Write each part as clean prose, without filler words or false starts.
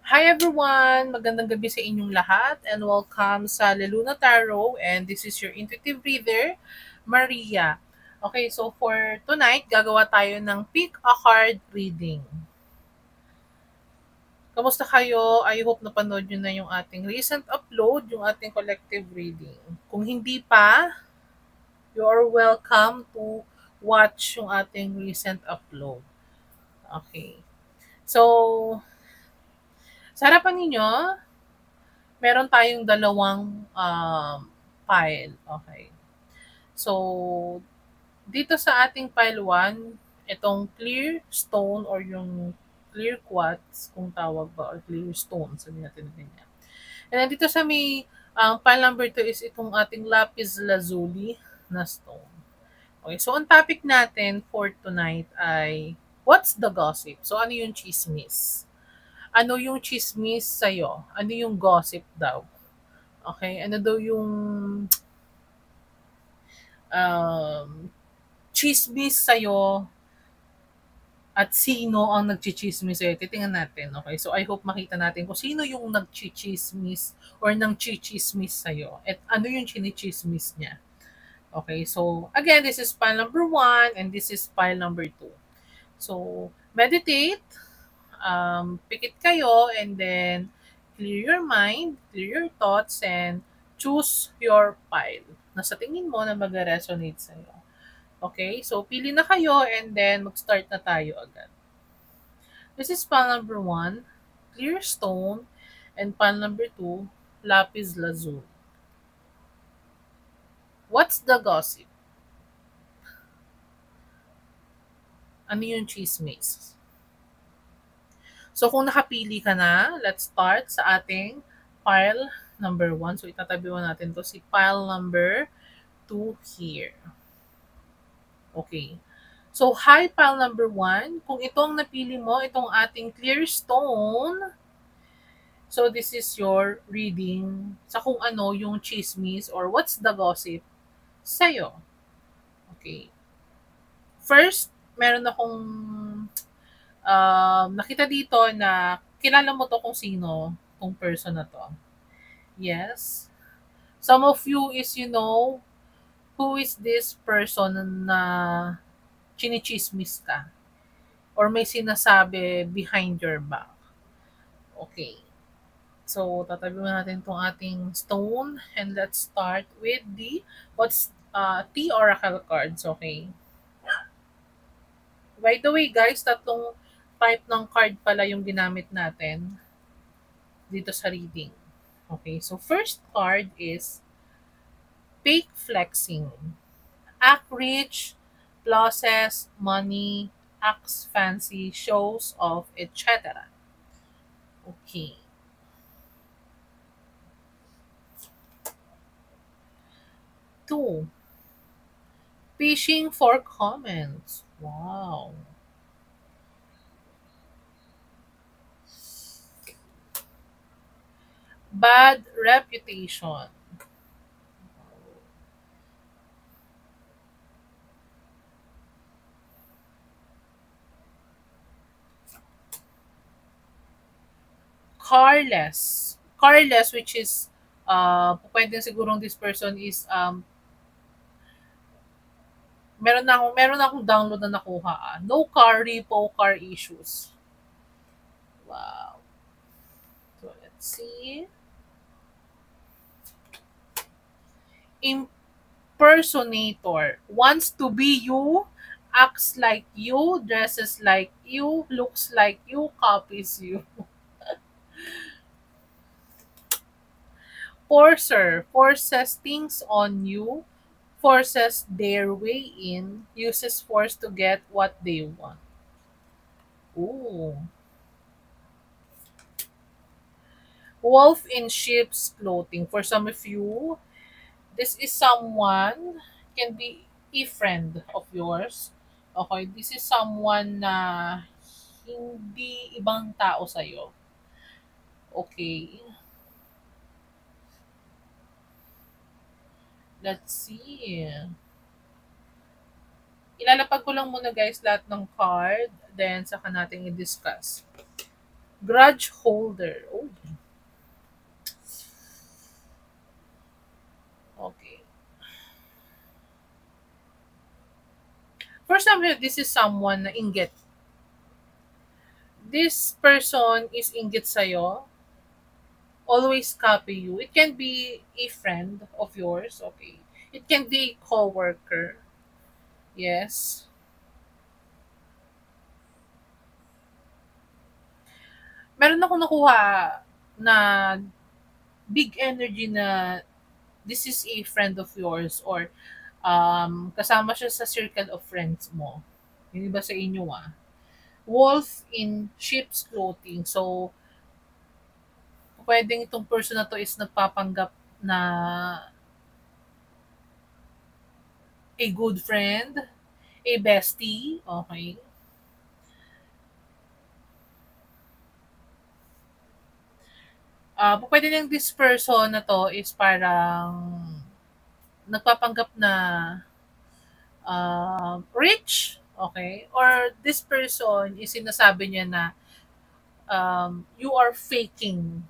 Hi everyone! Magandang gabi sa inyong lahat and welcome sa Leluna Tarot and this is your intuitive reader, Maria. Okay, so for tonight, gagawa tayo ng pick a card reading. Kamusta kayo? I hope napanood nyo na yung ating recent upload, yung ating collective reading. Kung hindi pa, you are welcome to watch yung ating recent upload. Okay. So, sa harapan ninyo, meron tayong dalawang pile. Okay. So, dito sa ating pile 1, itong clear stone or yung clear quartz, kung tawag ba, or clear stone, sabihin natin na ganyan. And then dito sa may pile number 2 is itong ating lapis lazuli na stone. Okay, so ang topic natin for tonight ay what's the gossip? So ano yung chismis? Ano yung chismis sa'yo? Ano yung gossip daw? Okay, ano daw yung um, chismis sa'yo at sino ang nagchichismis sa'yo? Titingnan natin, okay? So, I hope makita natin kung sino yung nagchichismis or nang chichismis sa'yo at ano yung chinichismis niya. Okay, so, again, this is file number 1 and this is file number 2. So, meditate, pikit kayo, and then clear your mind, clear your thoughts, and choose your pile na sa tingin mo na mag-resonate sa'yo. Okay? So, pili na kayo and then mag-start na tayo agad. This is pile number 1, clear stone, and pile number 2, lapis lazuli. What's the gossip? Ano yung chismis? So, kung nakapili ka na, let's start sa ating pile number 1. So, itatabiwan natin to si pile number 2 here. Okay. So, hi pile number 1. Kung itong napili mo, itong ating clear stone, so this is your reading sa kung ano yung chismis or what's the gossip sa'yo. Okay. First, meron akong nakita dito na kilala mo to kung sino tong person na to. Yes. Some of you is, who is this person na chinichismis ka or may sinasabi behind your back. Okay. So, tatabi natin itong ating stone and let's start with the T Oracle cards, okay? By the way, guys, tatlong type ng card pala yung ginamit natin dito sa reading. Okay, so first card is fake flexing. Act rich, losses, money, acts fancy, shows off, etc. Okay. Two, fishing for comments. Wow. Bad reputation. Carless. Carless, which is, pwede sigurong this person is, meron na akong download na nakuha. No car repo, car issues. Wow. So, let's see. Impersonator. Wants to be you, acts like you, dresses like you, looks like you, copies you. Forcer. Forces things on you, forces their way in, uses force to get what they want. Ooh. Wolf in sheep's clothing. For some of you, this is someone, can be a friend of yours. Okay, this is someone na hindi ibang tao sa'yo. Okay. Let's see. Ilalapag ko lang muna guys lahat ng card, then saka natin i-discuss. Grudge holder. Oh, okay. For some, this is someone na inggit. This person is inggit sa'yo, always copy you. It can be a friend of yours, okay. It can be a coworker. Yes. Meron akong nakuha na big energy na this is a friend of yours or kasama siya sa circle of friends mo. Yung iba sa inyo Wolf in sheep's clothing. So, pwedeng itong person na to is nagpapanggap na a good friend, a bestie, okay. Pwede din this person na to is parang nagpapanggap na rich, okay? Or this person is sinasabi niya na you are faking.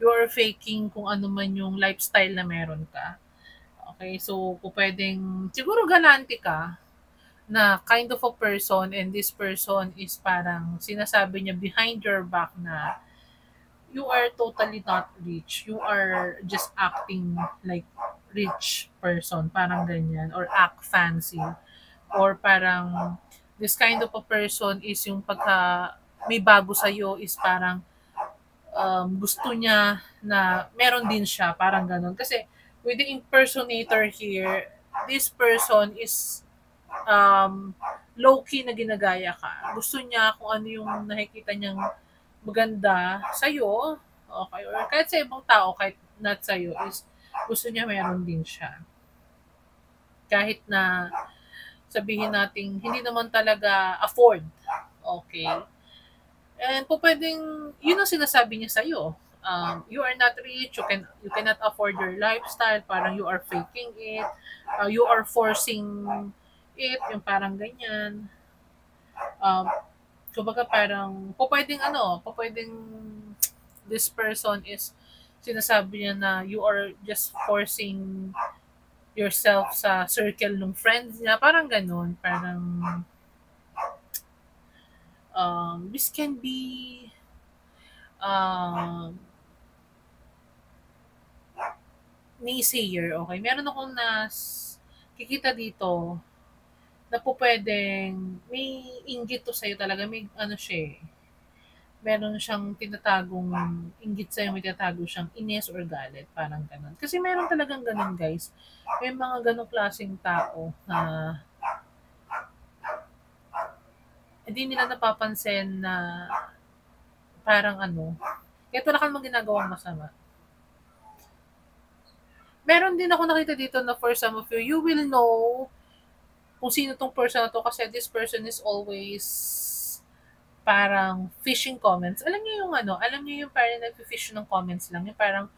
You are faking kung ano man yung lifestyle na meron ka. Okay, so kung pwedeng, siguro galante ka na kind of a person and this person is parang sinasabi niya behind your back na you are totally not rich. You are just acting like rich person, parang ganyan, or act fancy. Or parang this kind of a person is yung pagka may bago sa'yo is parang gusto niya na meron din siya, parang ganun. Kasi with the impersonator here, this person is low-key na ginagaya ka. Gusto niya kung ano yung nakikita niyang maganda sa'yo, okay, or kahit sa ibang tao, kahit not sa'yo, is gusto niya meron din siya. Kahit na sabihin natin hindi naman talaga afford. Okay. And po pwedeng, yun ang sinasabi niya sa'yo. You are not rich, you cannot afford your lifestyle, parang you are faking it, you are forcing it, yung parang ganyan. Um, Kumbaga parang, po pwedeng this person is sinasabi niya na you are just forcing yourself sa circle ng friends niya, parang ganun, parang this can be um, naysayer, okay? Meron akong kikita dito na po pwedeng may inggit to sa'yo talaga, may ano siya meron siyang tinatagong inggit sa'yo, may tinatago siyang inis or galit, parang ganun. Kasi meron talagang ganun, guys. May mga ganong klaseng tao na hindi nila napapansin na parang ano, kahit wala kang ginagawang masama. Meron din ako nakita dito na for some of you, you will know kung sino tong person na to kasi this person is always parang fishing comments. Alam niyo yung ano, alam niyo yung parang nag-fish ng comments lang. Yung parang,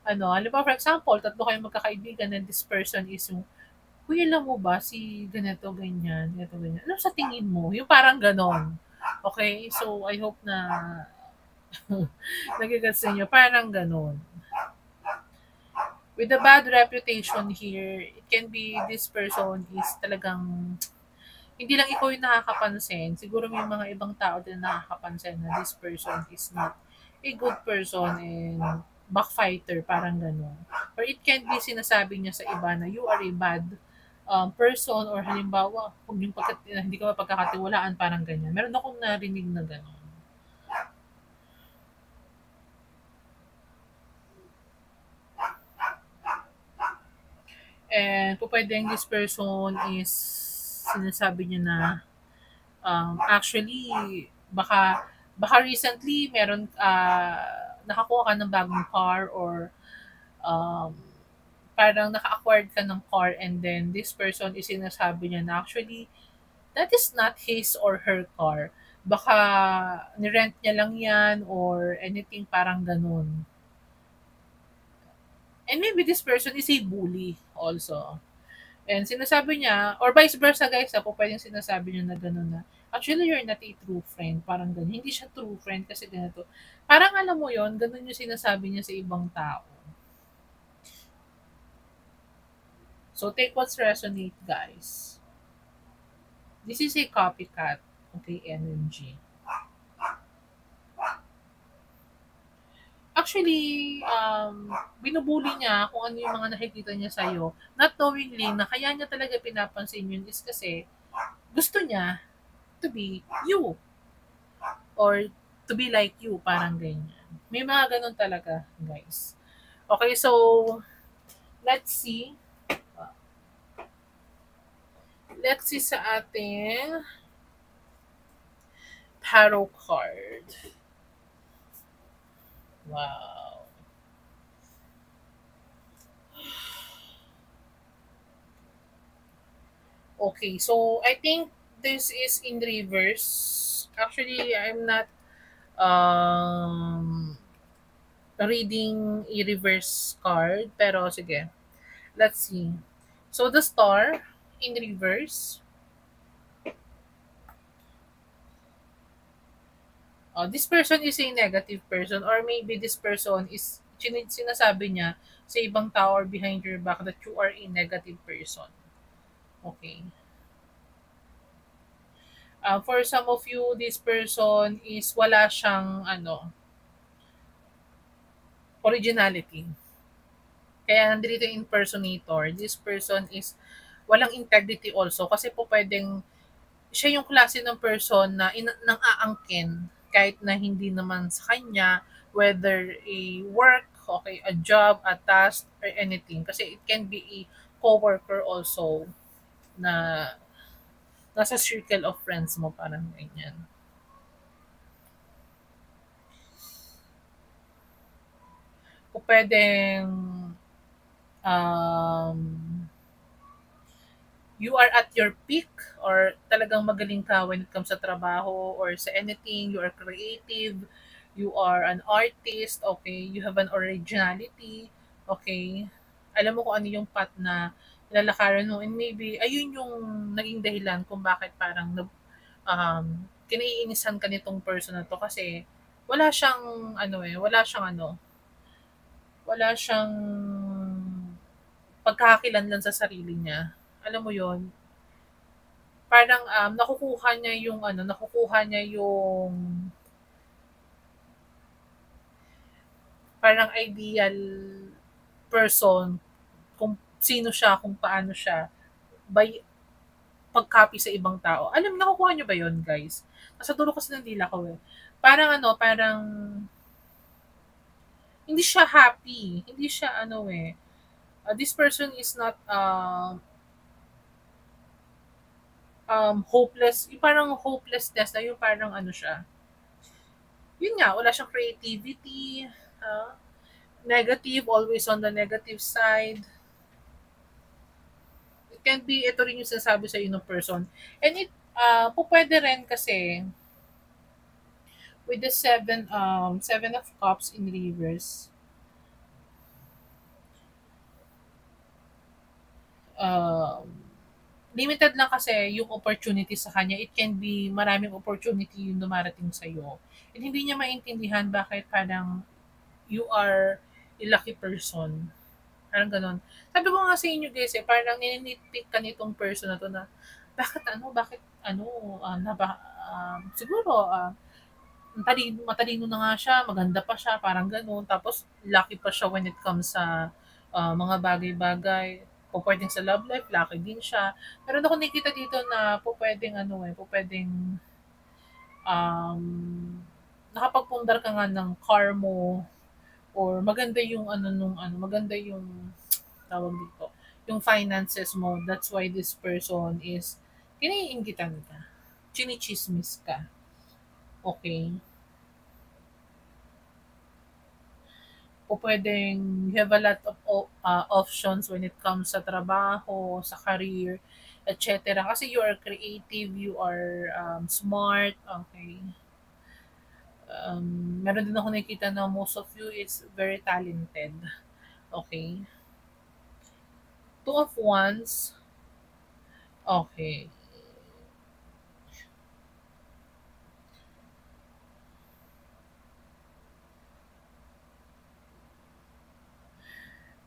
ano, alam mo, for example, tatlo kayong magkakaibigan and this person is yung, uy, alam mo ba, si ganito, ganyan, ganito, ganyan. Ano sa tingin mo? Yung parang ganon. Okay? So, I hope na nagigats ninyo. Parang ganon. With a bad reputation here, it can be this person is talagang hindi lang ikaw yung nakakapansin. Siguro may mga ibang tao din nakakapansin na this person is not a good person and backfighter, parang gano'n. Or it can be sinasabi niya sa iba na you are a bad person or halimbawa, kung yung hindi ka mapagkakatiwalaan, parang ganyan. Meron akong narinig na gano'n. And po pwedeng this person is sinasabi niya na actually baka recently meron nakakuha ka ng bagong car or um, parang naka-acquired ka ng car and then this person is sinasabi niya na actually that is not his or her car. Baka ni-rent niya lang yan or anything parang ganun. And maybe this person is a bully also. And sinasabi niya, or vice versa guys, po pwedeng sinasabi niya na gano'n na, Actually, you're not a true friend. Parang ganun. Hindi siya true friend kasi ganito. Parang alam mo yon ganun yung sinasabi niya sa ibang tao. So, take what's resonate, guys. This is a copycat. Okay, energy. Actually, binubuli niya kung ano yung mga nakikita niya sa'yo. Not knowingly na kaya niya talaga pinapansin yun is kasi gusto niya to be you or to be like you, parang ganyan. May mga ganun talaga, guys. Okay, so let's see. Let's see sa ating tarot card. Wow. Okay, so I think this is in reverse. Actually, I'm not um reading a reverse card, pero sige. Let's see. So the star in reverse. This person is a negative person or maybe this person is sinasabi niya sa ibang tao or behind your back that you are a negative person. Okay. For some of you, this person is wala siyang originality. Kaya nandito yung impersonator. This person is walang integrity also kasi po pwedeng siya yung klase ng person na nang aangkin kahit na hindi naman sa kanya whether a work, okay, a job, a task, or anything. Kasi it can be a coworker also na nasa circle of friends mo, parang ganyan. O pwedeng um, you are at your peak or talagang magaling ka when it comes sa trabaho or sa anything, you are creative, you are an artist, okay, you have an originality, okay, alam mo kung ano yung path na lalakaran mo and maybe ayun yung naging dahilan kung bakit parang kinaiinisan ka nitong person na to kasi wala siyang wala siyang pagkakakilanlan sa sarili niya. Alam mo yon parang nakukuha niya yung parang ideal person kung sino siya, kung paano siya by pag-copy sa ibang tao. Alam, nakukuha niyo ba yon guys? Nasa dulo kasi ng dila ko eh. Parang hindi siya happy. Hindi siya this person is not hopeless. Yung parang hopelessness na yung parang siya. Yun nga, wala siyang creativity. ah, Negative, always on the negative side. It can be, ito rin yung sinasabi sa ng person. And pwede rin kasi, with the seven of cups in reverse, um, limited lang kasi yung opportunity sa kanya. It can be maraming opportunity yung dumarating sa'yo. And hindi niya maintindihan bakit parang you are a lucky person. Parang ganon. Sabi ko nga sa inyo guys parang ninitpick ka nitong person na to na bakit siguro matalino na nga siya, maganda pa siya, parang gano'n. Tapos lucky pa siya when it comes sa mga bagay-bagay. Pwedeng sa love life, lucky din siya. Pero ako nakikita dito na pwedeng pwedeng um, nakapagpundar ka nga ng car mo or maganda yung maganda yung tawag dito, yung finances mo. That's why this person is kiniinggitan ka. Chinichismis ka. Okay? O puwedeng you have a lot of options when it comes sa trabaho, sa career, etc. Kasi you are creative, you are smart, okay. Meron din ako nakikita na most of you is very talented. Okay. Two of Wands. Okay.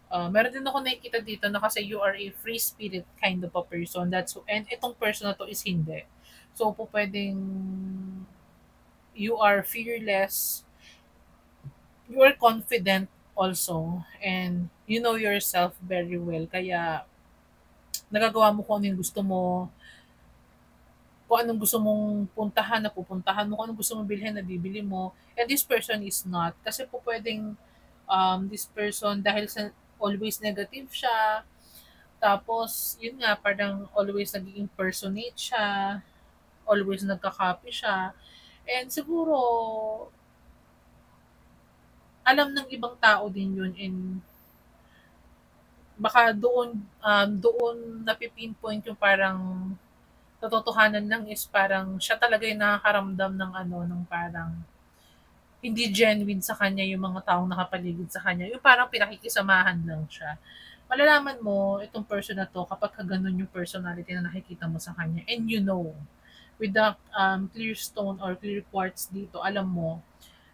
Meron din ako nakikita dito na kasi you are a free spirit kind of a person. And itong person na to is hindi. So, po pwedeng you are fearless, you are confident also, and you know yourself very well. Kaya, nagagawa mo kung ano yung gusto mo, kung anong gusto mong puntahan na pupuntahan mo, kung anong gusto mong bilhin na bibili mo. And this person is not. Kasi po pwedeng this person, dahil sa always negative siya, tapos, yun nga, parang always nag-impersonate siya, always nagka-copy siya. And siguro, alam ng ibang tao din yun, and baka doon napipinpoint yung parang katotohanan lang is parang siya talaga yung nakakaramdam ng ano, ng parang hindi genuine sa kanya yung mga taong nakapaligid sa kanya. Yung parang pinakikisamahan lang siya. Malalaman mo itong person na 'to kapagka gano'n yung personality na nakikita mo sa kanya, and you know, with the, clear stone or clear quartz dito, alam mo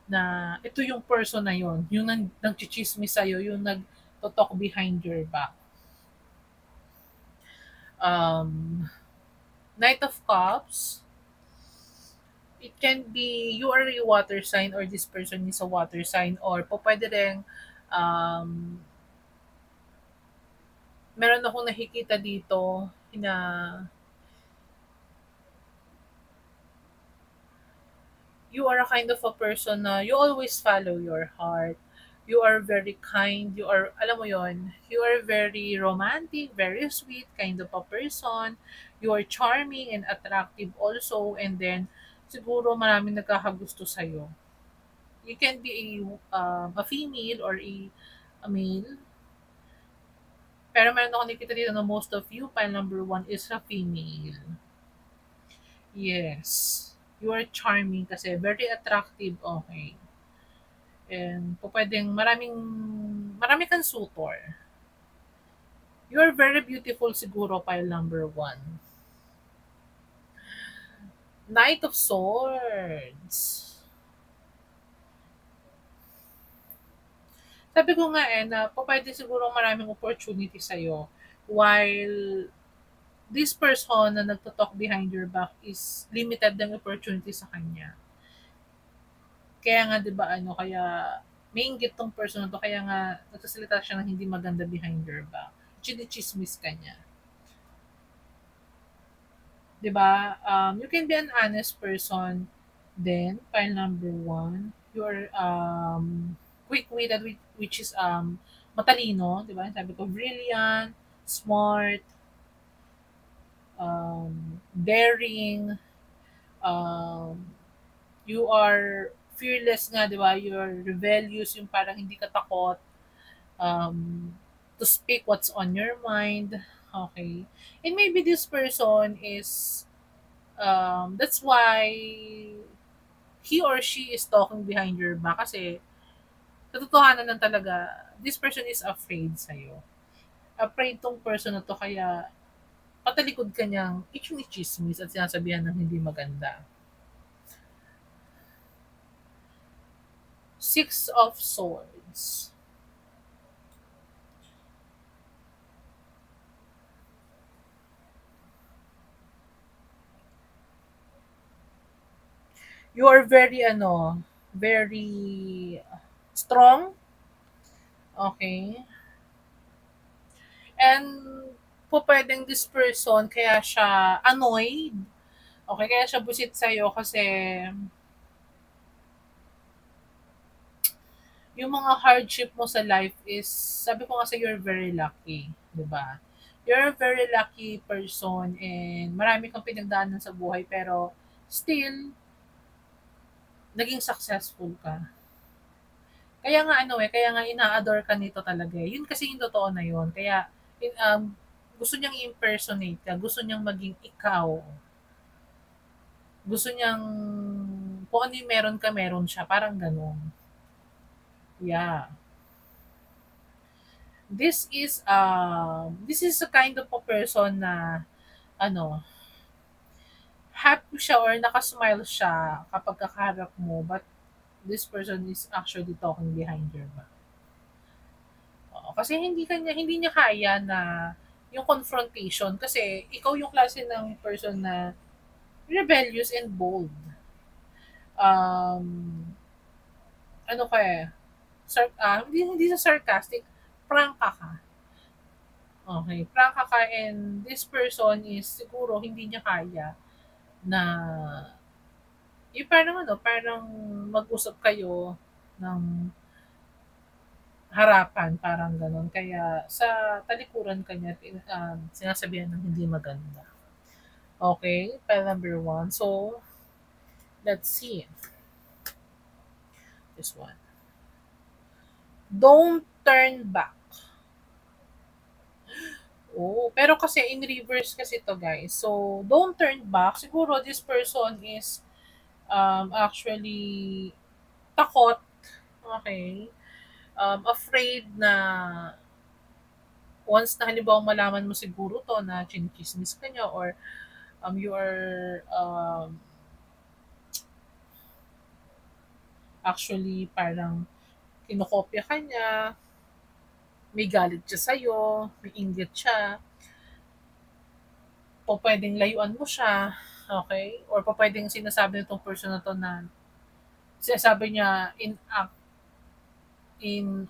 na ito yung person na yun, yung nagtsitsismis sa'yo, yung nagto-talk behind your back. Um, Knight of Cups, it can be you are a water sign or this person is a water sign, or po pwede rin, um, meron akong nakikita dito na you are a kind of a person na you always follow your heart. You are very kind. You are, alam mo yon, you are very romantic, very sweet kind of a person. You are charming and attractive also. And then, siguro maraming nagkakagusto sa'yo. You can be a female or a male. Pero meron ako nakikita dito na most of you, pile number one is a female. Yes. You are charming kasi very attractive, okay. And po pwedeng marami kang suitor. You are very beautiful siguro, pile number one. Knight of Swords. Sabi ko nga na po pwede siguro maraming opportunity sa'yo, while this person na nagto-talk behind your back is limited ng opportunity sa kanya. Kaya nga 'di ba ano, kaya may inggit 'tong person na 'to, kaya nga nagsasalita siya ng hindi maganda behind your back. Tsini-tsismis ka niya, 'di ba? You can be an honest person then, file number one. You're quick-witted, which is matalino, 'di ba? Sabi ko brilliant, smart, daring, um, you are fearless nga, 'di ba? You're rebellious, yung parang hindi ka takot um, to speak what's on your mind. Okay. And maybe this person is, that's why he or she is talking behind your back kasi katotohanan lang talaga, this person is afraid sa'yo. Afraid tong person na to, kaya patalikod ka niyang ichismis at sinasabihan ng hindi maganda. Six of Swords. You are very very strong, okay? And po pwedeng this person kaya siya annoyed, okay, kaya siya busit sa'yo kasi yung mga hardship mo sa life is, sabi ko kasi you're very lucky, di ba? You're a very lucky person and marami kang pinagdaanan sa buhay, pero still, naging successful ka. Kaya nga kaya nga ina-adore ka nito talaga eh. Yun kasi yung totoo na yun. Kaya gusto niyang impersonate ka, gusto niyang maging ikaw. Gusto niyang kung ano yung meron ka, meron siya. Parang ganun. Yeah. This is a kind of a person na ano, happy siya or nakasmile siya kapag kakaharap mo, but this person is actually talking behind your back. Kasi hindi niya kaya na yung confrontation kasi ikaw yung klase ng person na rebellious and bold. Um, ano ka eh, hindi sa sarcastic, prangka ka. Okay, prangka ka and this person is siguro hindi niya kaya na yung parang parang mag-usap kayo ng harapan, parang gano'n. Kaya sa talikuran ka niya, sinasabihan ng hindi maganda. Okay, file number one. So, let's see this one. Don't turn back. Oh, pero kasi in reverse kasi to guys. So, don't turn back. Siguro this person is actually takot, okay? Afraid na once na halimbawa malaman mo siguro to na chinichismis ka niya or you are actually parang kinokopya ka niya, may galit siya sa'yo, may inggit siya, o pwedeng layuan mo siya, okay? Or pa pwedeng sinasabi nitong person na to na sinasabi niya in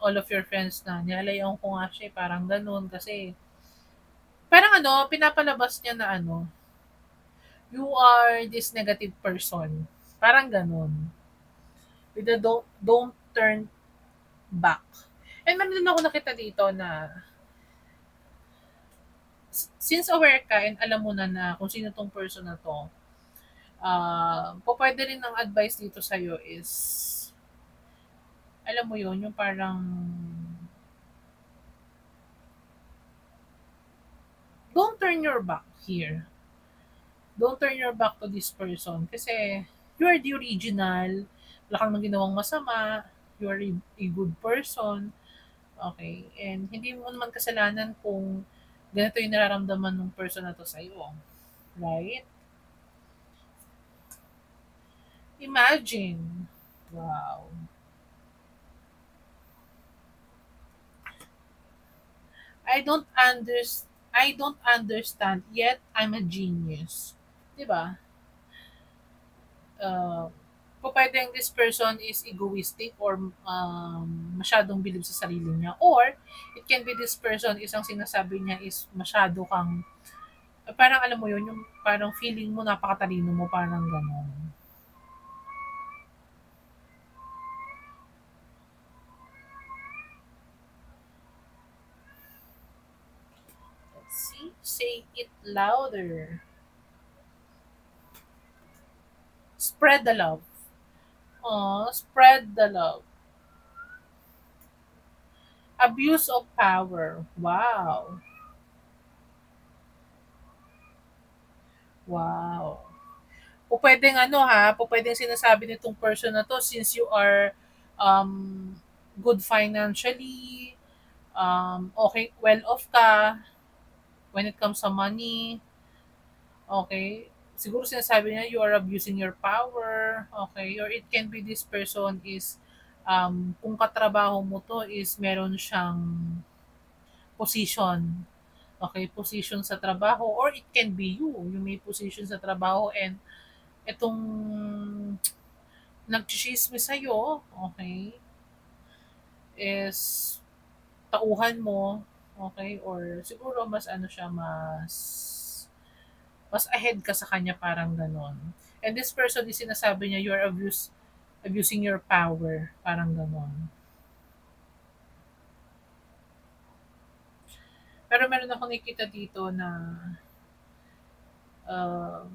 all of your friends na nilalayan ko nga siya, parang ganun kasi parang pinapalabas niya na you are this negative person. Parang ganun. With the don't turn back. And meron din ako nakita dito na since aware ka and alam mo na kung sino tong person na to, pwede rin ang advice dito sa'yo is, alam mo yun, yung parang, don't turn your back here. Don't turn your back to this person. Kasi, you are the original. Wala kang naman ginawang masama. You are a good person. Okay? And hindi mo naman kasalanan kung ganito yung nararamdaman ng person na to sa'yo. Right? Imagine. Wow. I don't understand. I don't understand yet I'm a genius. 'Di ba? Uh, pwedeng this person is egoistic or masyadong bilib sa sarili niya or it can be this person isang sinasabi niya is masyado kang parang alam mo yun yung parang feeling mo napakatalino mo parang gano'n. Let's see. Say it louder. Spread the love. Oh, spread the love. Abuse of power. Wow. Wow. Pwedeng pwedeng sinasabi nitong person na 'to since you are, um, good financially, okey, well off ka when it comes sa money, okay. Siguro sinasabi niya you are abusing your power, okay, or it can be this person is, kung katrabaho mo 'to is meron siyang position, okay, position sa trabaho or it can be you, yung may position sa trabaho and itong nagtsismis sa'yo, okay, is tauhan mo, okay, or siguro mas siya, mas ahead ka sa kanya, parang ganon. And this person is sinasabi niya, you are abusing your power, parang ganon. Pero meron ako nakikita dito na um,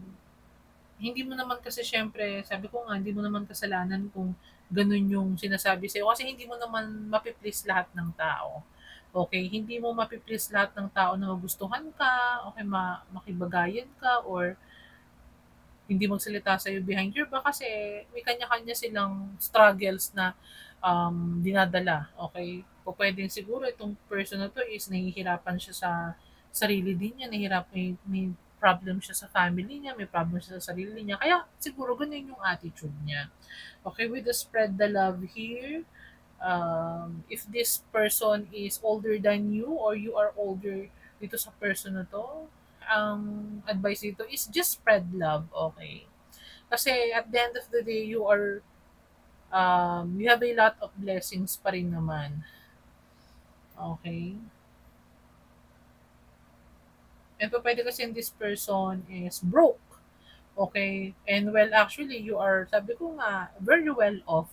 hindi mo naman kasi syempre, sabi ko nga, hindi mo naman kasalanan kung ganun yung sinasabi sa'yo. Kasi hindi mo naman mapiplease lahat ng tao. Okay, hindi mo mapiplease lahat ng tao na magustuhan ka, okay, makibagayan ka, or hindi magsalita sa'yo behind your back kasi may kanya-kanya silang struggles na dinadala. Okay? O pwedeng siguro itong person na to is nahihirapan siya sa sarili din niya, may problem siya sa family niya, may problem siya sa sarili niya. Kaya siguro ganun yung attitude niya. Okay, with the spread the love here, If this person is older than you or you are older dito sa person na to, ang advice dito is just spread love, okay? Kasi at the end of the day, you have a lot of blessings pa rin naman, okay? And pa pwede kasi this person is broke, okay? And well, actually, you are, sabi ko nga, very well off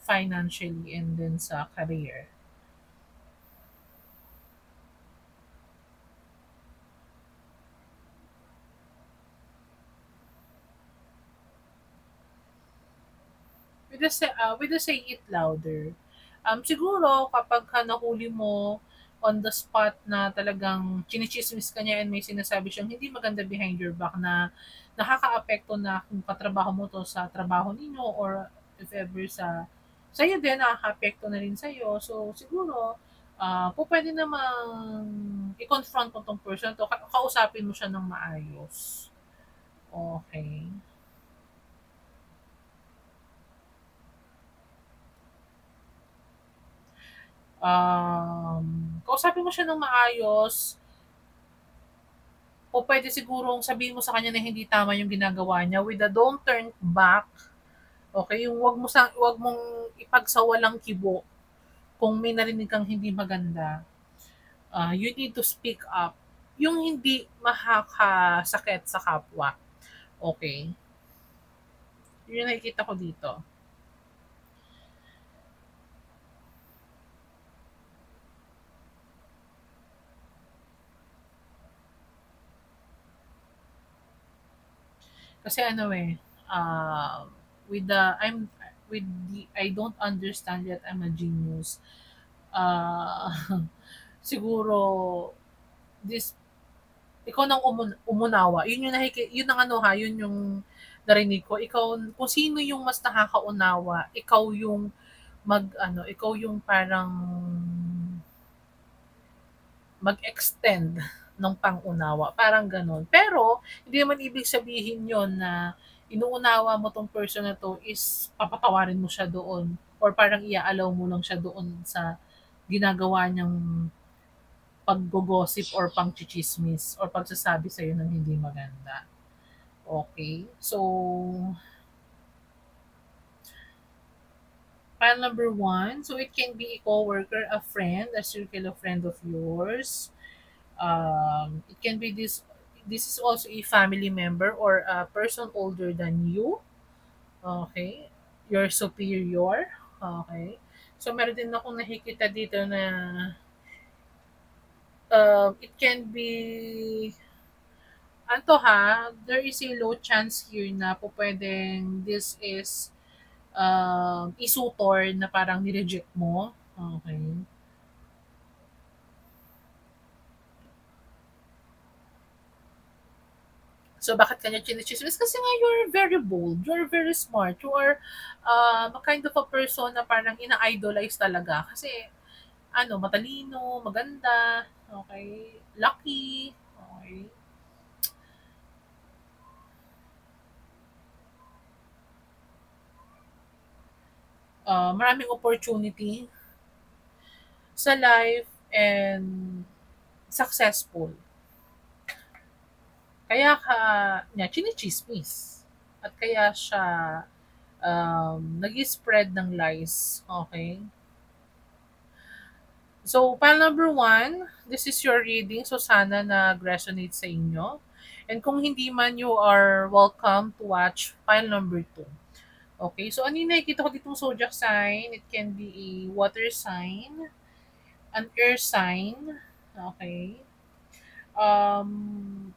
financially and then sa career. With the say it louder. Siguro kapag ka nahuli mo on the spot na talagang chinichismis ka niya and may sinasabi siyang hindi maganda behind your back na nakakaapekto na kung katrabaho mo to sa trabaho ninyo or if ever sa'yo din, nakakaapekto na rin sa'yo. So, siguro, po pwede namang i-confront mo tong person to, kausapin mo siya ng maayos. Okay. Kausapin mo siya ng maayos, o pwede sigurong sabihin mo sa kanya na hindi tama yung ginagawa niya with a don't turn back. Okay, yung wag mong ipagsawalang kibo kung may narinig kang hindi maganda. You need to speak up. Yung hindi makakasakit sa kapwa. Okay? Yun yung nakikita ko dito. Kasi ano eh, with the, I'm, with the, I don't understand yet I'm a genius. Uh, siguro, this ikaw nang umunawa. Yun yung yun ang ano ha, yun yung narinig ko. Ikaw, kung sino yung mas nakakaunawa, ikaw yung parang mag-extend ng pangunawa. Parang ganun. Pero, hindi naman ibig sabihin yon na inuunawa mo tong person na to is papatawarin mo siya doon or parang iaalaw mo lang siya doon sa ginagawa niyang pag-gossip or pang-chichismis or pagsasabi sa'yo ng hindi maganda. Okay? So, file number one, so it can be a coworker, a friend, a circle of friend of yours. It can be this is also a family member or a person older than you. Okay? Your superior. Okay? So, meron din akong nakikita dito na it can be anto ha, there is a low chance here na po pwedeng this is isutor na parang nireject mo. Okay. So, bakit kanya chinichismis? Kasi nga, you're very bold. You're very smart. You are a kind of a person na parang ina-idolize talaga. Kasi, ano, matalino, maganda, okay, lucky, okay. Maraming opportunity sa life and successful. Kaya ka niya chinichismis. At kaya siya nag-spread ng lies. Okay? So, file number one, this is your reading. So, sana nag-resonate sa inyo. And kung hindi man, you are welcome to watch file number two. Okay, so ano yung nakikita ko ditong zodiac sign? It can be a water sign, an air sign, okay? Um,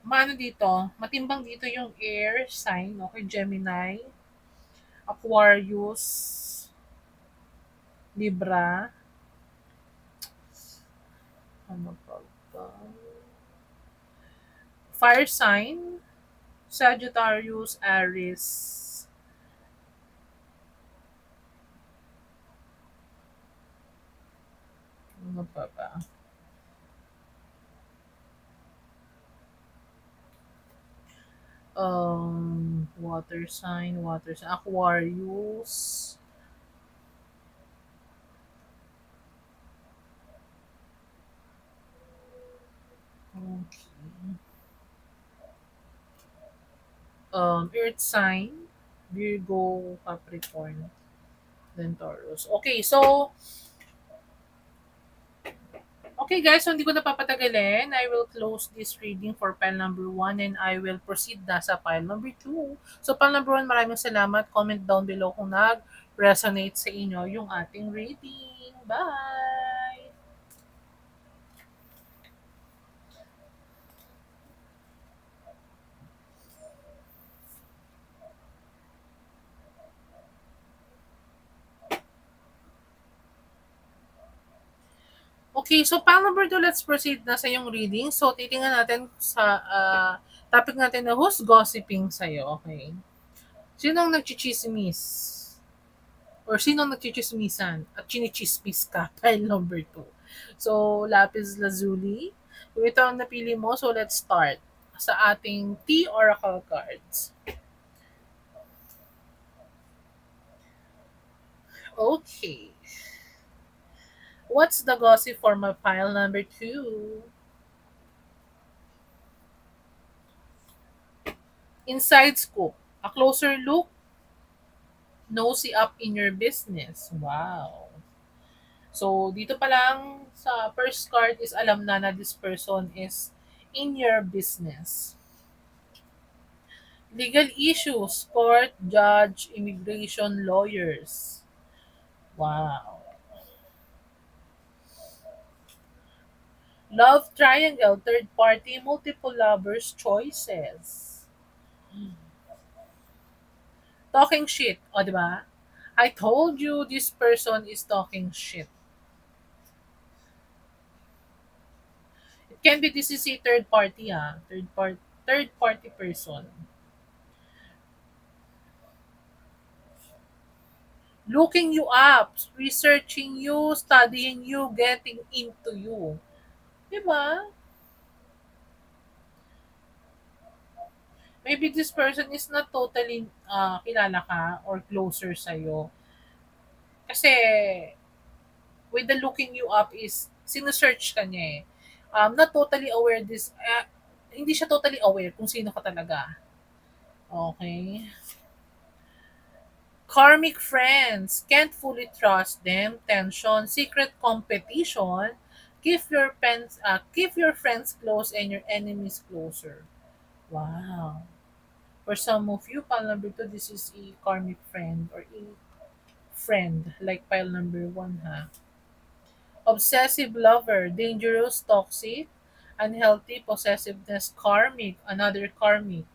Maano dito, matimbang dito yung air sign, okay? Gemini, Aquarius, Libra, ano pa ba? Fire sign, Sagittarius, Aries, ano pa ba? Water sign, Aquarius, Earth sign, Virgo, Capricorn, then Taurus. Okay guys, so hindi ko na papatagalin. I will close this reading for pile number 1 and I will proceed na sa pile number 2. So pile number 1, maraming salamat. Comment down below kung nag-resonate sa inyo yung ating reading. Bye! Okay, so pile number 2, let's proceed na sa yung reading. So titingnan natin sa topic natin na who's gossiping sa'yo. Okay. Sinong nagchichismis? Or sinong nagchichismisan at chinichismis ka? Pile number 2. So, lapis lazuli. Kung ito ang napili mo, so let's start sa ating T Oracle cards. Okay. What's the gossip for my pile number 2? Inside scoop. A closer look. Nosy up in your business. Wow. So, dito pa lang sa first card is alam na this person is in your business. Legal issues, court, judge, immigration, lawyers. Wow. Love triangle, third party, multiple lovers, choices. Talking shit. O, di ba? I told you this person is talking shit. It can be this is a third party, third party person. Looking you up, researching you, studying you, getting into you. Di ba? Maybe this person is not totally kilala ka or closer sa'yo. Kasi with the looking you up is sinesearch ka niya eh. Not totally aware hindi siya totally aware kung sino ka talaga. Okay. Karmic friends, can't fully trust them, tension, secret competition, keep your friends close and your enemies closer. Wow. For some of you, pile number 2, this is a karmic friend or a friend, like pile number 1, ha? Obsessive lover, dangerous, toxic, unhealthy, possessiveness, karmic, another karmic.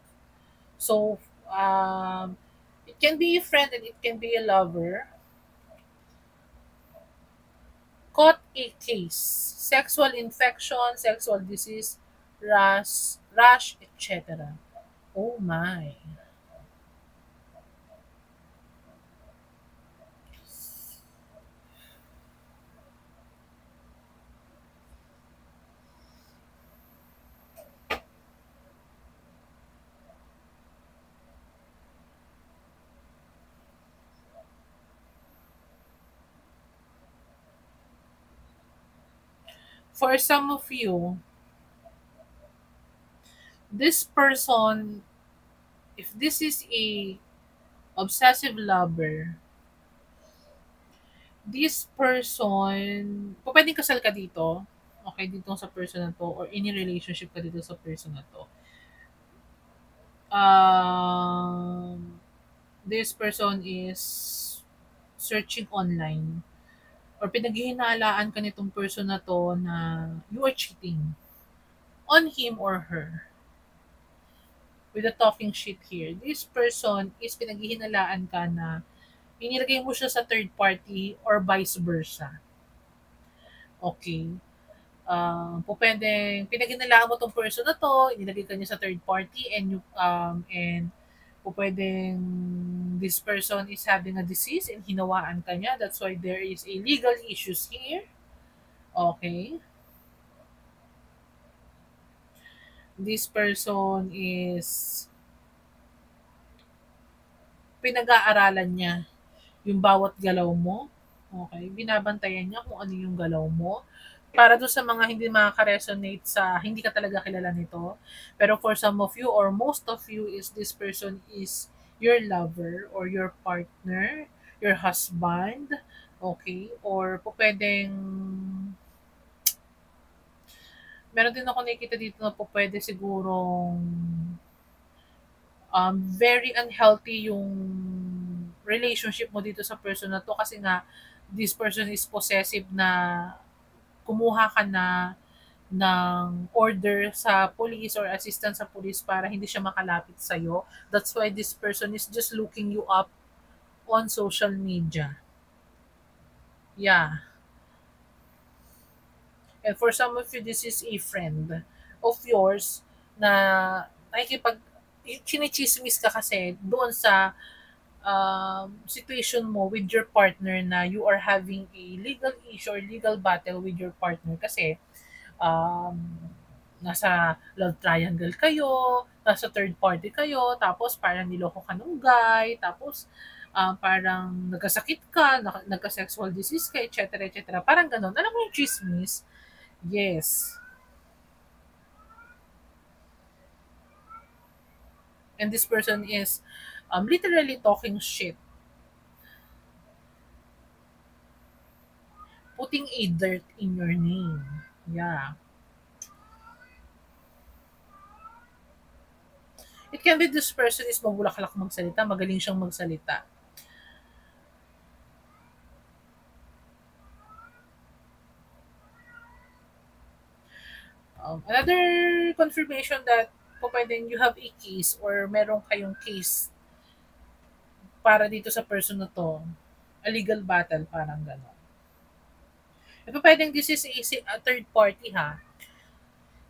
So, it can be a friend and it can be a lover. Caught a case, sexual infection, sexual disease, rash, etc. Oh my. For some of you, this person, if this is a obsessive lover, this person, pwedeng kasal ka dito, okay, dito sa person na to, or any relationship ka dito sa person na to. This person is searching online or pinaghihinalaan ka nitong person na to na you are cheating on him or her. With the talking shit here, this person is pinaghihinalaan ka na inilagay mo siya sa third party or vice versa. Okay. Pwedeng pinaghinalaan mo tong person na to, inilagay ka niya sa third party and pwedeng this person is having a disease and hinawaan ka niya. That's why there is a legal issues here. Okay. This person is pinag-aaralan niya yung bawat galaw mo. Okay. Binabantayan niya kung ano yung galaw mo. Para dun sa mga hindi makaka-resonate sa hindi ka talaga kilala nito. Pero for some of you or most of you is this person is your lover or your partner, your husband, okay? Or po pwedeng, meron din ako nakikita dito na po pwede sigurong very unhealthy yung relationship mo dito sa person na to kasi nga this person is possessive na kumuha ka na ng order sa police or assistance sa police para hindi siya makalapit sa'yo. That's why this person is just looking you up on social media. Yeah. And for some of you, this is a friend of yours na nakikipag chinichismis ka kasi doon sa situation mo with your partner na you are having a legal issue or legal battle with your partner kasi um, nasa love triangle kayo, nasa third party kayo, tapos parang niloko ka nung guy, tapos parang nagkasakit ka, nagka-sexual disease ka, etc. etc. Parang ganun. Alam mo yung chismis? Yes. And this person is literally talking shit, putting a dirt in your name. Yeah. It can be this person is mabulaklak magsalita, magaling siyang magsalita. Another confirmation that po pwedeng you have a case or meron kayong case para dito sa person na to, a legal battle, parang gano'n. E po pwedeng this is a third party ha.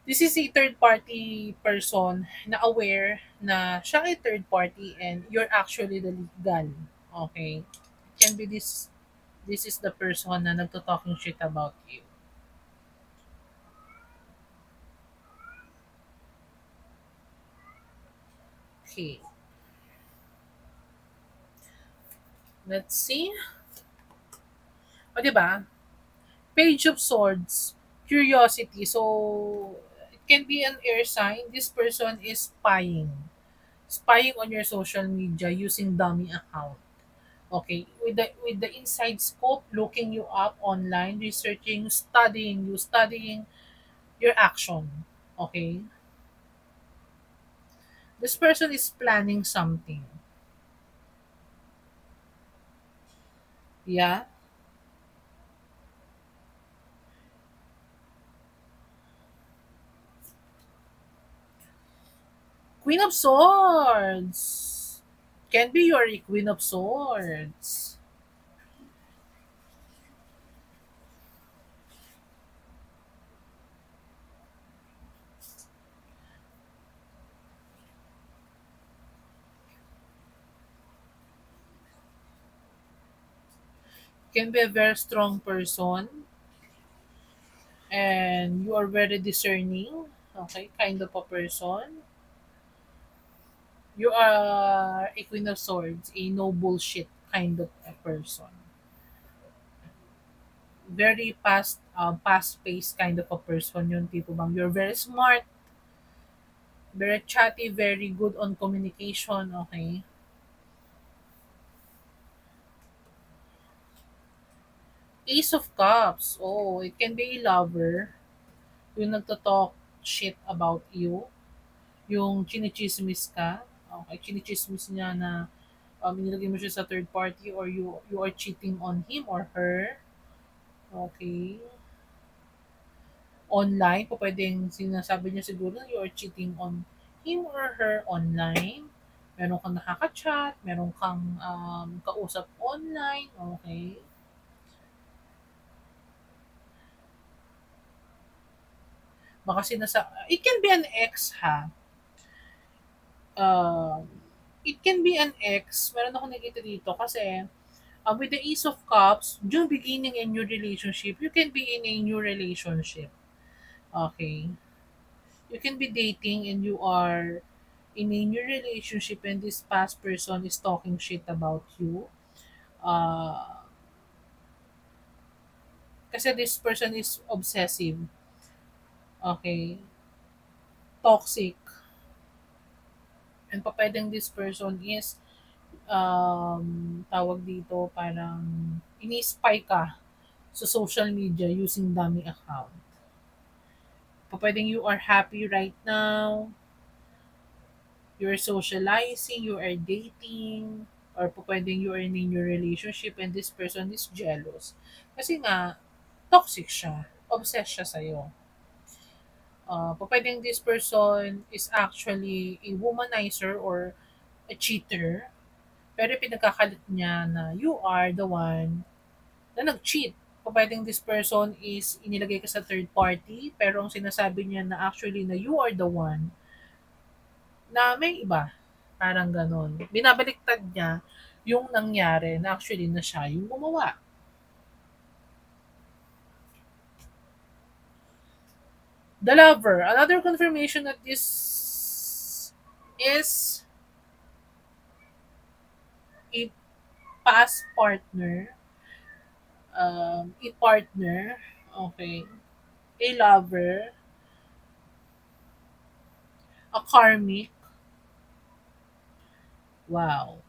This is a third party person na aware na siya ay third party and you're actually the legal. Okay? It can be this is the person na nagto-talking shit about you. Okay. Let's see. O, di ba? Page of Swords, curiosity. So, it can be an air sign. This person is spying. Spying on your social media using dummy account. Okay, with the inside scope, looking you up online, researching, studying your action. Okay, this person is planning something. Yeah, Queen of Swords can be your Queen of Swords. Can be a very strong person and you are very discerning. Okay, kind of a person. You are a Queen of Swords, a no bullshit kind of a person. Very fast-paced kind of a person yung tipo bang you're very smart, very chatty, very good on communication, okay? Ace of Cups, oh, it can be a lover, yung nagto-talk shit about you, yung chinichismis ka, okay, chinichismis niya na inilagay mo siya sa third party or you are cheating on him or her, okay? Online, po pwedeng sinasabi niya siguro you are cheating on him or her online. Meron kang nakaka-chat, meron kang kausap online, okay? Baka it can be an ex ha. Um, it can be an ex. Meron ako nakita dito kasi with the Ace of Cups, yung beginning a new relationship, you can be in a new relationship. Okay? You can be dating and you are in a new relationship and this past person is talking shit about you. Uh, Kasi this person is obsessive, okay, toxic, and pa pwedeng this person is, tawag dito, parang ini-spy ka sa social media using dummy account. Pa pwedeng you are happy right now, you're socializing, you are dating, or po pwedeng you are in a new relationship and this person is jealous. Kasi nga, toxic siya. Obsessed siya sa'yo. Po pwedeng this person is actually a womanizer or a cheater, pero pinagkakalit niya na you are the one na nag-cheat. Po pwedeng this person is inilagay ka sa third party, pero ang sinasabi niya na actually na you are the one na may iba. Parang gano'n. Binabaliktad niya yung nangyari na actually na siya yung gumawa. The lover. Another confirmation that this is a past partner, a partner, okay, a lover, a karmic. Wow.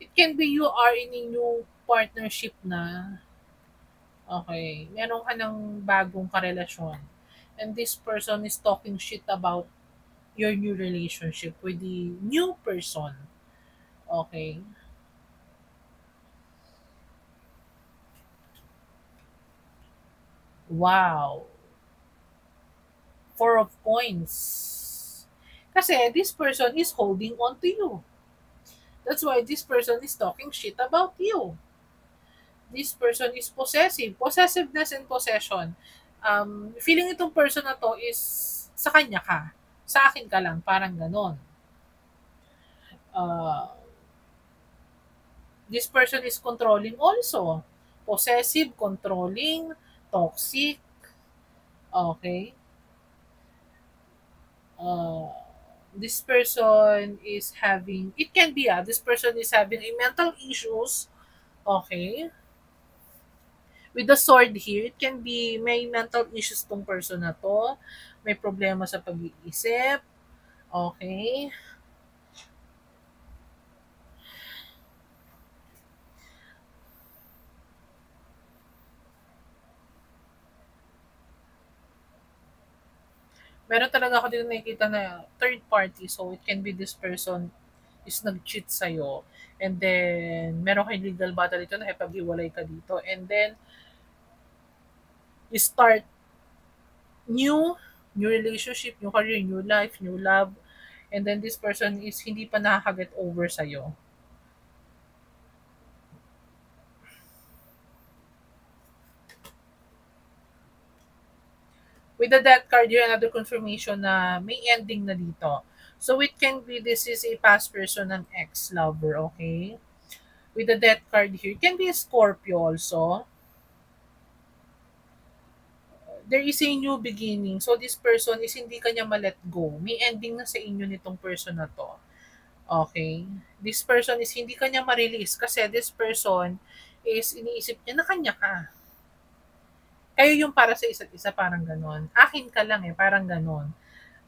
It can be you are in a new partnership na, okay, meron ka ng bagong karelasyon. And this person is talking shit about your new relationship with the new person. Okay? Wow. Four of coins. Kasi this person is holding on to you. That's why this person is talking shit about you. This person is possessive. Possessiveness and possession. Feeling itong person na to is sa kanya ka. Sa akin ka lang. Parang ganon. Uh, this person is controlling also. Possessive, controlling, toxic. Okay? Uh, this person is having, it can be, this person is having a mental issues. Okay? With the sword here, it can be may mental issues tong person na to. May problema sa pag-iisip. Okay? Meron talaga ako dito nakikita na third party. So, it can be this person is nag-cheat sa'yo. And then, meron kayong legal battle dito na ipag-iwalay ka dito. And then, you start new, new relationship, new career, new life, new love. And then, this person is hindi pa nakakaget over sa'yo. With the death card here, another confirmation na may ending na dito. So it can be this is a past person and ex-lover, okay? With the death card here, it can be a Scorpio also. There is a new beginning. So this person is hindi kanya ma-let go. May ending na sa inyo nitong person na to. Okay? This person is hindi kanya ma-release kasi this person is iniisip niya na kanya ka. Kayo yung para sa isa't isa, parang ganon. Akin ka lang eh, parang ganon.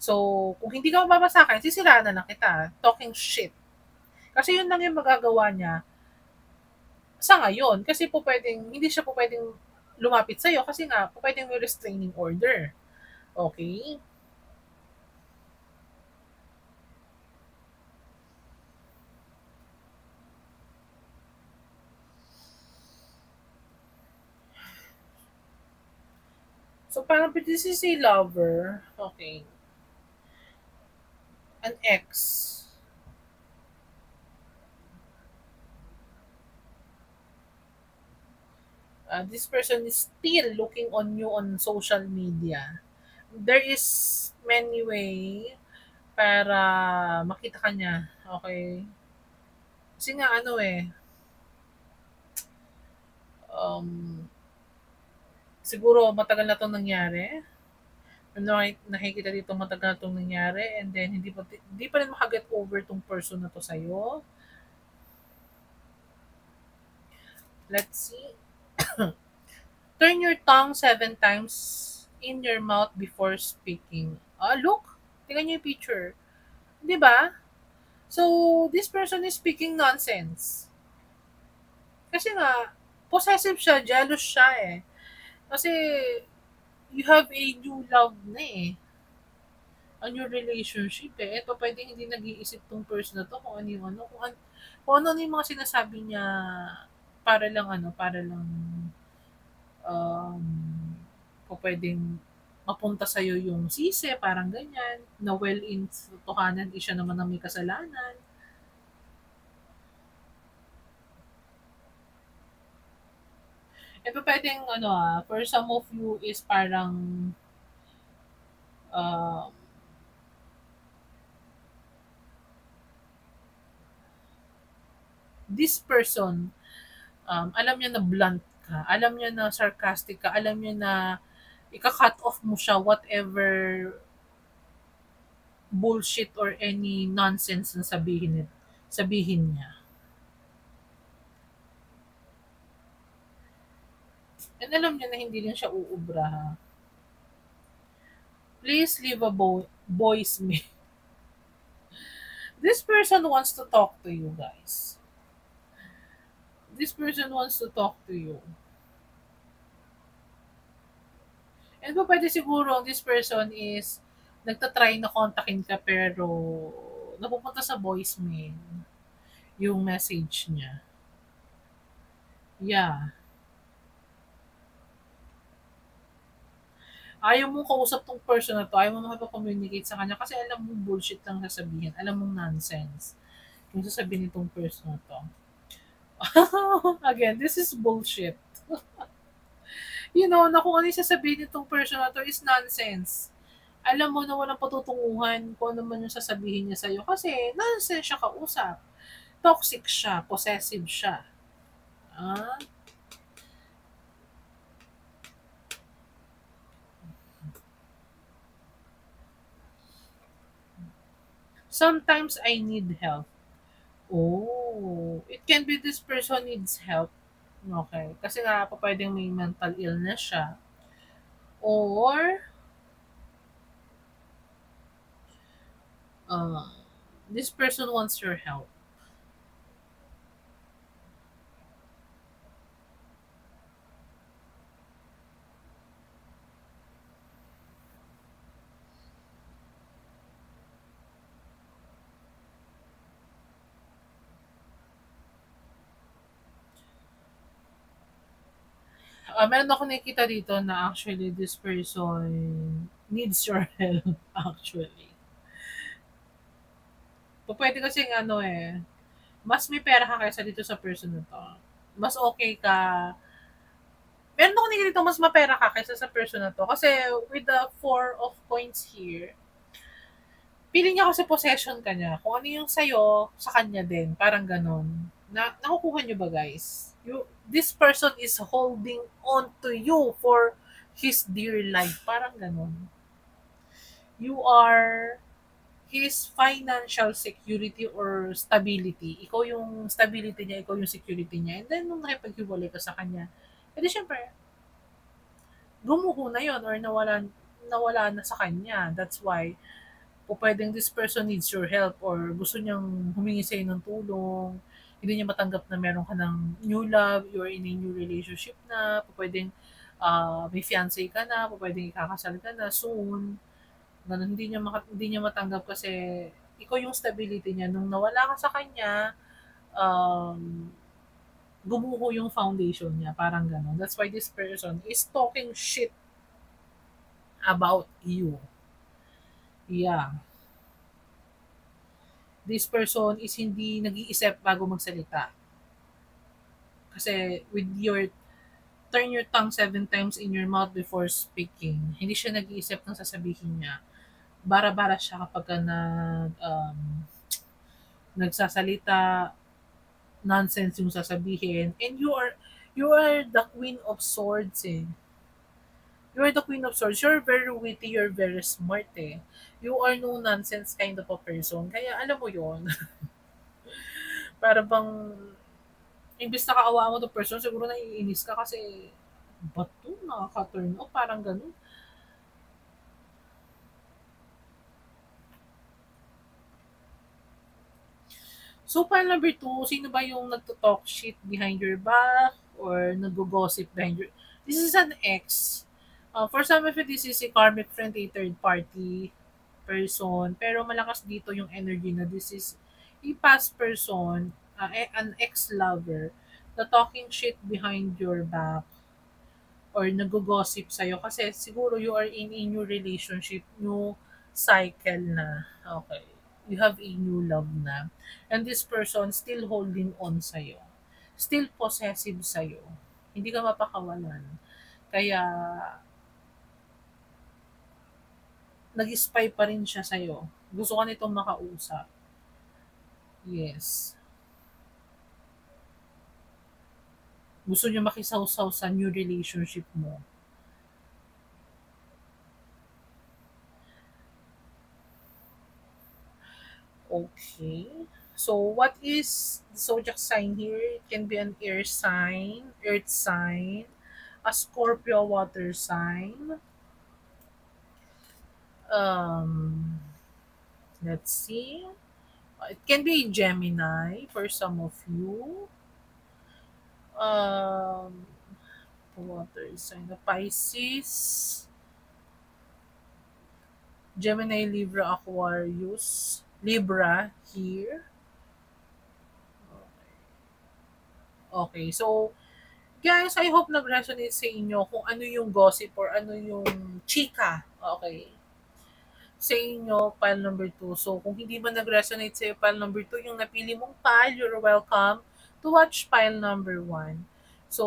So, kung hindi ka mababa sa akin, sisiraan na lang kita. Talking shit. Kasi yun lang yung magagawa niya sa ngayon. Kasi po pwedeng, hindi siya po pwedeng lumapit sa'yo kasi nga, po pwedeng may restraining order. Okay? So, parang this is a lover. Okay. An ex. This person is still looking on you on social media. There is many way para makita ka niya. Okay? Kasi nga ano eh, um, siguro matagal na 'tong nangyari. Nakikita dito matagal 'tong nangyari and then hindi pa rin maka-get over 'tong person na 'to sa'yo. Let's see. Turn your tongue 7 times in your mouth before speaking. Ah, look! Tingnan niyo yung picture. 'Di ba? So, this person is speaking nonsense. Kasi nga, possessive siya, jealous siya eh. Kasi, you have a new love na eh. A new relationship eh. Ito pwede hindi nag-iisip tong person na to kung ano yung ano. Kung ano yung mga sinasabi niya para lang um, kung pwedeng mapunta sa'yo yung sisi, parang ganyan, na well in totohanan, siya naman ang may kasalanan. Ito pwedeng for some of you is parang uh, this person, alam niya na blunt ka, alam niya na sarcastic ka, alam niya na ika-cut off mo siya whatever bullshit or any nonsense na sabihin niya. And alam niya na hindi rin siya uubra ha. Please leave a voicemail. This person wants to talk to you guys. This person wants to talk to you. And pa pwede siguro this person is nagta-try na kontakin ka pero napupunta sa voicemail yung message niya. Yeah. Ayaw mong kausap tong person na to, ayaw mo makipag-communicate sa kanya kasi alam mong bullshit lang sasabihin, alam mong nonsense yung sasabihin nitong person na to. Again, this is bullshit. You know, na kung ano yung sasabihin nitong person na to is nonsense. Alam mo na walang patutunguhan kung ano man yung sasabihin niya sa'yo kasi nonsense siya kausap. Toxic siya, possessive siya. Ah, sometimes I need help. Oh, it can be this person needs help. Okay. Kasi nga pa pwedeng may mental illness siya. Or, uh, this person wants your help. Meron ako nakikita dito na actually this person needs your help actually. Pwede kasi mas may pera ka kaysa dito sa person na to. Mas okay ka. Meron ako nakikita dito mas mapera ka kaysa sa person na to. Kasi with the 4 of coins here, feeling niya kasi possession ka niya. Kung ano yung sa'yo, sa kanya din. Parang ganon. Nakukuha niyo ba guys? This person is holding on to you for his dear life. Parang ganon. You are his financial security or stability. Ikaw yung stability niya, ikaw yung security niya. And then, nung nakipaghiwalay ka sa kanya, edi syempre, gumuho na yon or nawala na sa kanya. That's why, o pwedeng this person needs your help or gusto niyang humingi sa'yo ng tulong, hindi niya matanggap na meron ka ng new love, you're in a new relationship na, pwedeng may fiancé ka na, pwedeng ikakasal ka na soon, ganun, hindi niya matanggap kasi ikaw yung stability niya. Nung nawala ka sa kanya, um, gumuho yung foundation niya, parang ganun. That's why this person is talking shit about you. Yeah. This person is hindi nag-iisip bago magsalita. Kasi with your turn your tongue 7 times in your mouth before speaking, hindi siya nag-iisip ng sasabihin niya. Bara-bara siya kapag nagsasalita, nonsense yung sasabihin. And you are the queen of swords eh. You're the Queen of Swords. You're very witty, you're very smart eh. You are no nonsense kind of a person. Kaya alam mo yon. Para bang, imbis na kaawaan mo the person, siguro naiinis ka kasi, ba't to? Nakaka-turn off? Parang ganun. So, file number two, sino ba yung nagto-talk shit behind your back or nag-gossip behind your... This is an ex. For some of you, this is a karmic friend, a third party person. Pero malakas dito yung energy na this is a past person, an ex-lover, na talking shit behind your back or nag-gossip sa'yo kasi siguro you are in a new relationship, new cycle na. Okay. You have a new love na. And this person still holding on sa'yo. Still possessive sa'yo. Hindi ka mapakawalan. Kaya, nag-spy pa rin siya sa'yo. Gusto ka nitong makausap. Yes. Gusto niya makisawsaw sa new relationship mo. Okay. So, what is the zodiac sign here? It can be an air sign, earth sign, a Scorpio water sign. Um, let's see. It can be Gemini for some of you. Um, water sign, a Pisces, Gemini, Libra, Aquarius, Libra here. Okay, so guys, I hope nag-resonate sa inyo kung ano yung gossip or ano yung chika. Okay. Sa inyo, pile number two. So, kung hindi man nag-resonate sa'yo pile number two, yung napili mong pile, you're welcome to watch pile number one. So,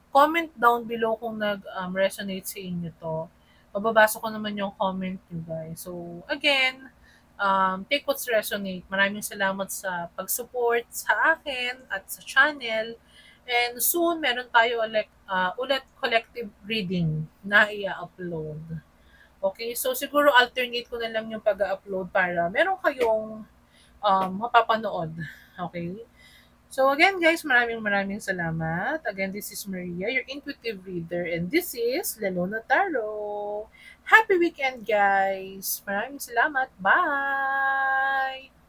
comment down below kung nag-resonate sa inyo to. Mababasa ko naman yung comment nyo guys. So, again, take what's resonate. Maraming salamat sa pag-support sa akin at sa channel. And soon, meron tayo ulit collective reading na i-upload. Okay, so siguro alternate ko na lang yung pag-upload para meron kayong mapapanood. Okay? So again guys, maraming maraming salamat. Again, this is Maria, your intuitive reader, and this is Laluna Tarot. Happy weekend guys! Maraming salamat. Bye!